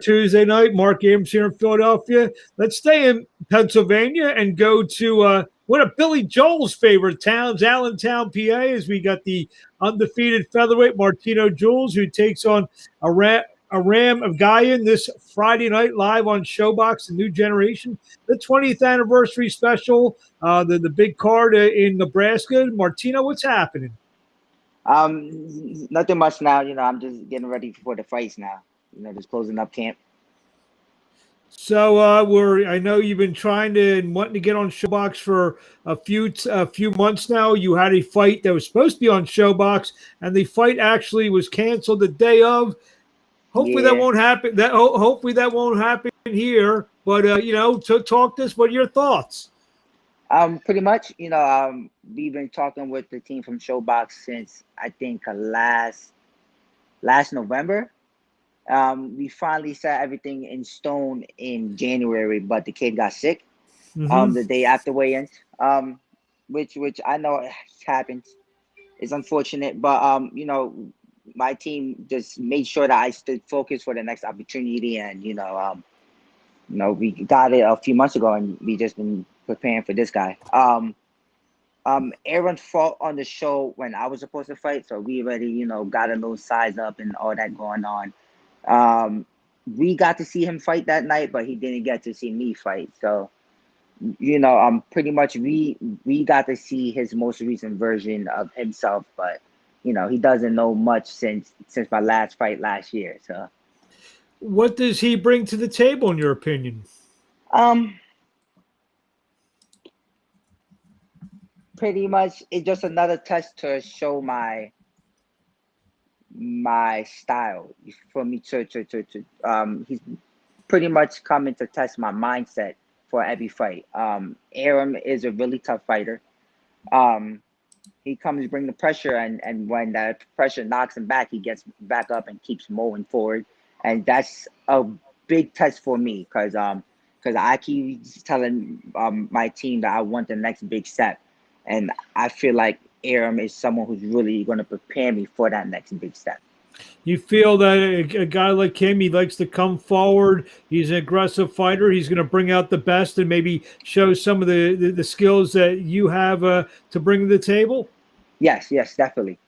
Tuesday night. Mark Abrams here in Philadelphia. Let's stay in Pennsylvania and go to one of Billy Joel's favorite towns, Allentown, PA, as we got the undefeated featherweight Martino Jules, who takes on Aram Avagyan this Friday night live on ShoBox, the new generation, the 20th anniversary special, the big card in Nebraska. Martino, what's happening? Nothing much now. I'm just getting ready for the fights now. Just closing up camp. So I know you've been trying to and wanting to get on ShoBox for a few months now. You had a fight that was supposed to be on ShoBox, and the fight actually was canceled the day of. Hopefully that won't happen. Hopefully that won't happen here. But to talk this, what are your thoughts? Pretty much, we've been talking with the team from ShoBox since I think last November. We finally set everything in stone in January, but the kid got sick the day after weigh-ins, which I know happens. It's unfortunate, but my team just made sure that I stood focused for the next opportunity, and we got it a few months ago, and we just been preparing for this guy. Aaron fought on the show when I was supposed to fight, so we already got a little size up and all that going on. We got to see him fight that night, but he didn't get to see me fight. So, pretty much we got to see his most recent version of himself, but he doesn't know much since my last fight last year. So, what does he bring to the table, in your opinion? Pretty much it's just another test to show my style for me to he's pretty much coming to test my mindset for every fight. Aram is a really tough fighter. He comes to bring the pressure, and when that pressure knocks him back, he gets back up and keeps moving forward. And that's a big test for me because I keep telling my team that I want the next big step. And I feel like Aram is someone who's really going to prepare me for that next big step. You feel that a guy like him, he likes to come forward. He's an aggressive fighter. He's going to bring out the best and maybe show some of the skills that you have to bring to the table. Yes, definitely.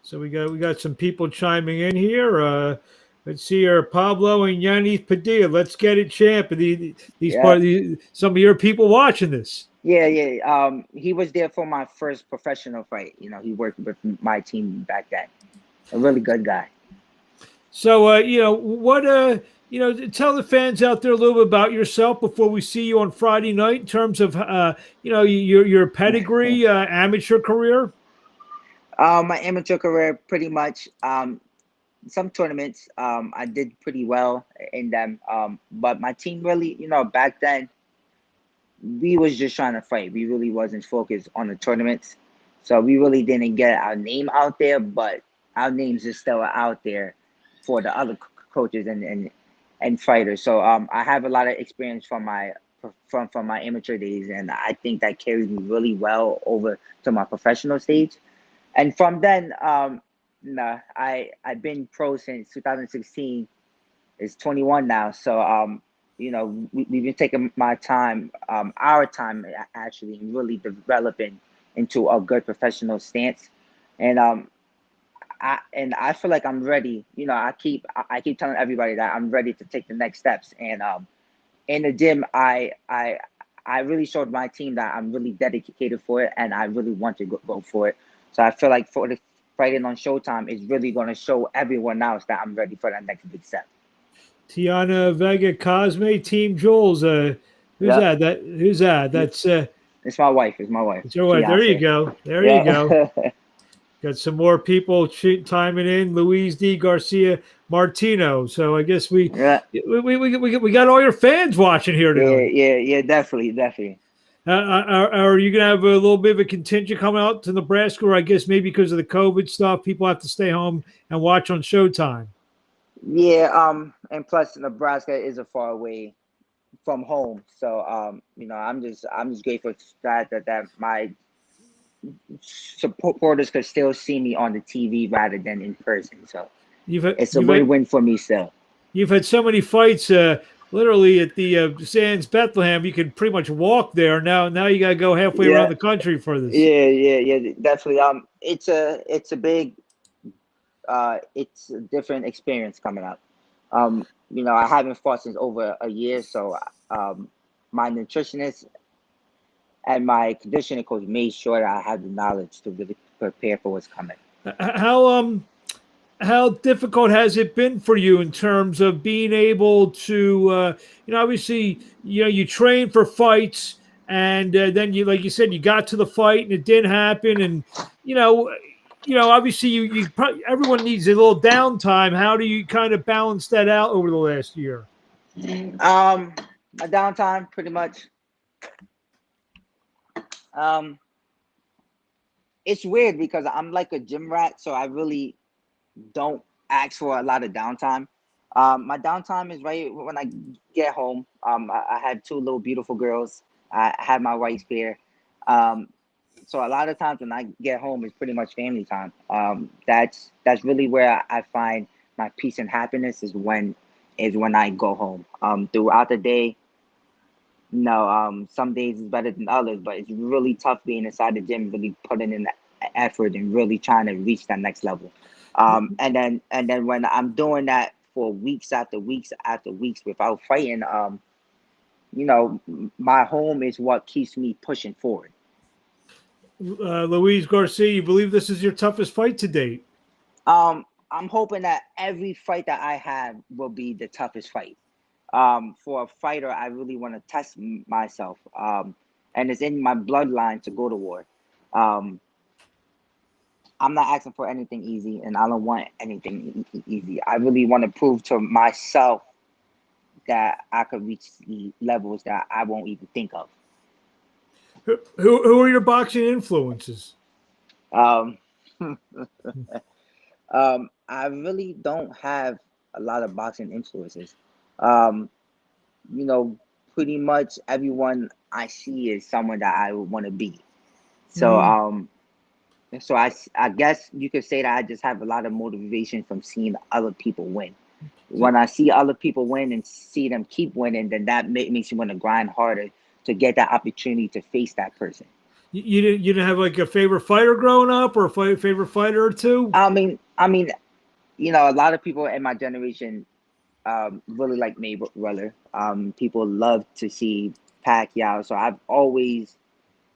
So we got some people chiming in here. Let's see here, Pablo and Yanni Padilla. Let's get it, champ. Some of your people watching this. Yeah. He was there for my first professional fight. He worked with my team back then. A really good guy. So, tell the fans out there a little bit about yourself before we see you on Friday night in terms of, your pedigree, amateur career. My amateur career, pretty much. Some tournaments, I did pretty well in them. But my team really, back then, we was just trying to fight. We really wasn't focused on the tournaments. So we really didn't get our name out there, but our names are still out there for the other coaches and fighters. So I have a lot of experience from my amateur days, and I think that carries me really well over to my professional stage. And from then, I've been pro since 2016. It's 21 now, so we've been taking our time actually, and really developing into a good professional stance. And I feel like I'm ready. I keep telling everybody that I'm ready to take the next steps. And in the gym, I really showed my team that I'm really dedicated for it, and I really want to go for it. So I feel like for the fighting on Showtime is really going to show everyone else that I'm ready for that next big step. Tiana Vega Cosme, Team Jules. Who's that? Who's that? That's it's my wife. It's my wife. It's your wife. There you go. You go. Got some more people chiming in. Luis D. Garcia Martino. So I guess we got all your fans watching here tonight. Yeah, definitely. Are you gonna have a little bit of a contingent coming out to Nebraska, or I guess maybe because of the COVID stuff, people have to stay home and watch on Showtime? Yeah, and plus Nebraska is a far away from home, so I'm just grateful that my supporters could still see me on the TV rather than in person. So It's a win-win for me still. You've had so many fights, literally at the Sands Bethlehem. You can pretty much walk there now. Now you got to go halfway around Yeah, the country for this. yeah, definitely. It's a big, it's a different experience coming up. I haven't fought since over a year, so my nutritionist and my conditioning coach made sure that I had the knowledge to really prepare for what's coming. How difficult has it been for you in terms of being able to, obviously, you train for fights, and then you, like you said, you got to the fight and it didn't happen, and you know, obviously, you probably, everyone needs a little downtime. How do you kind of balance that out over the last year? My downtime pretty much. Um, it's weird because I'm like a gym rat, so I really don't ask for a lot of downtime. My downtime is right when I get home. I have two little beautiful girls. I have my wife here. Um, so a lot of times when I get home, it's pretty much family time. That's really where I find my peace and happiness is when I go home. Throughout the day, no, some days is better than others, but it's really tough being inside the gym, really putting in the effort and really trying to reach that next level. And then when I'm doing that for weeks after weeks after weeks without fighting, my home is what keeps me pushing forward. Luis Garcia, you believe this is your toughest fight to date? I'm hoping that every fight that I have will be the toughest fight. For a fighter, I really want to test myself. And it's in my bloodline to go to war. Um, I'm not asking for anything easy, and I don't want anything easy. I really want to prove to myself that I could reach the levels that I won't even think of. Who are your boxing influences? Um, I really don't have a lot of boxing influences. Um, you know, Pretty much everyone I see is someone that I would want to be. So, Mm, I guess you could say that I just have a lot of motivation from seeing other people win. When I see other people win and see them keep winning, then that makes you want to grind harder to get that opportunity to face that person. you didn't have like a favorite fighter growing up, or a favorite fighter or two? I mean, a lot of people in my generation really like Mayweather. People love to see Pacquiao, so I've always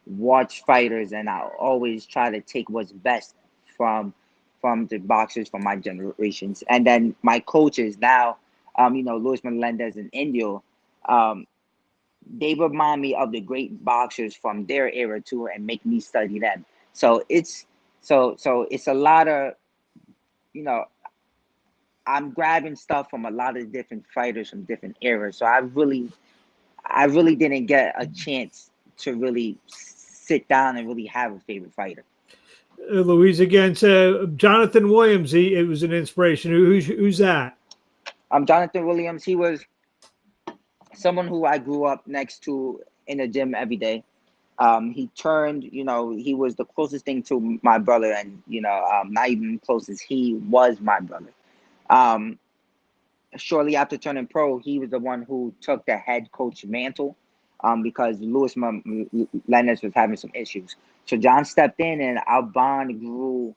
watched fighters, and I always try to take what's best from the boxers from my generations. And then my coaches now, Luis Melendez and Indio, um, they remind me of the great boxers from their era too, and make me study them. So it's a lot of you know I'm grabbing stuff from a lot of different fighters from different eras. So I really didn't get a chance to really sit down and really have a favorite fighter. Louise against Jonathan Williams. It was an inspiration. Who's that? Jonathan Williams, he was someone who I grew up next to in the gym every day. He turned, he was the closest thing to my brother, and not even closest, he was my brother. Um, Shortly after turning pro, he was the one who took the head coach mantle, because Louis Lennox was having some issues. So John stepped in, and our bond grew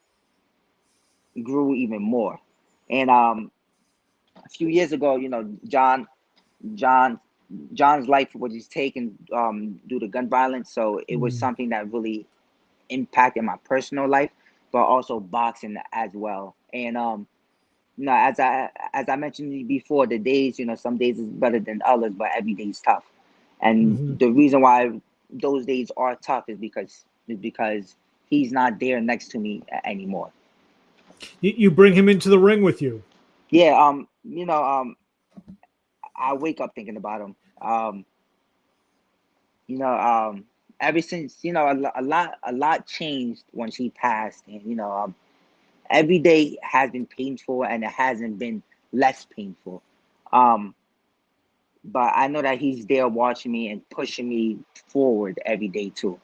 even more. And a few years ago, John John's life was just taken due to gun violence. So it was Mm. something that really impacted my personal life, but also boxing as well. And as I mentioned before, the days, some days is better than others, but every day is tough. And Hmm. the reason why those days are tough is because he's not there next to me anymore. You bring him into the ring with you. Yeah, I wake up thinking about him. You know, ever since, a lot changed when she passed, and every day has been painful, and it hasn't been less painful. Um, but I know that he's there watching me and pushing me forward every day too.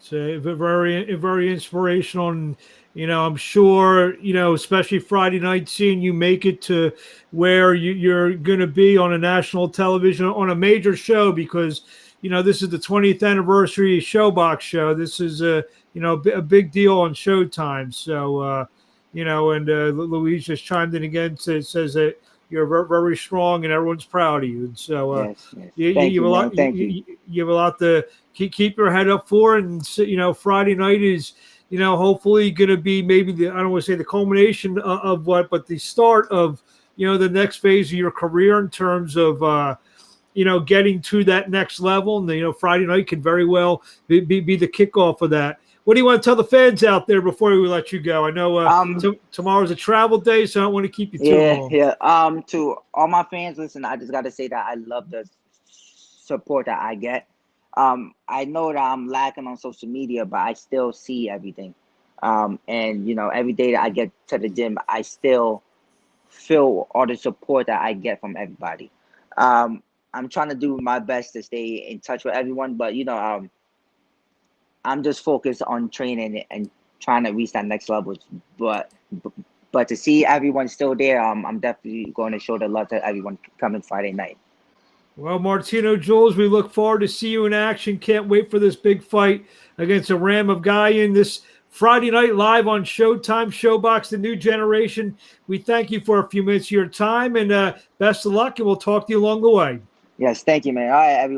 It's very inspirational, and I'm sure especially Friday night, seeing you make it to where you're going to be on a national television on a major show, because this is the 20th anniversary ShoBox show. This is a big deal on Showtime. So and Louise just chimed in again, says that you're very strong and everyone's proud of you. And so Yes, yes. Thank you you, have a man. lot. Thank you. You have a lot to keep your head up for. And Friday night is hopefully going to be maybe I don't want to say the culmination of what, but the start of the next phase of your career in terms of getting to that next level. And Friday night can very well be the kickoff of that. What do you want to tell the fans out there before we let you go? I know tomorrow's a travel day, so I don't want to keep you too long. Yeah. To all my fans, listen, I just gotta say that I love the support that I get. I know that I'm lacking on social media, but I still see everything. And every day that I get to the gym, I still feel all the support that I get from everybody. I'm trying to do my best to stay in touch with everyone, but I'm just focused on training and trying to reach that next level. But but to see everyone still there, I'm definitely going to show the love to everyone coming Friday night. Well, Martino Jules, we look forward to see you in action. Can't wait for this big fight against Aram Avagyan this Friday night live on Showtime, ShoBox, the new generation. We thank you for a few minutes of your time, and best of luck, and we'll talk to you along the way. Yes, thank you, man. All right, everyone.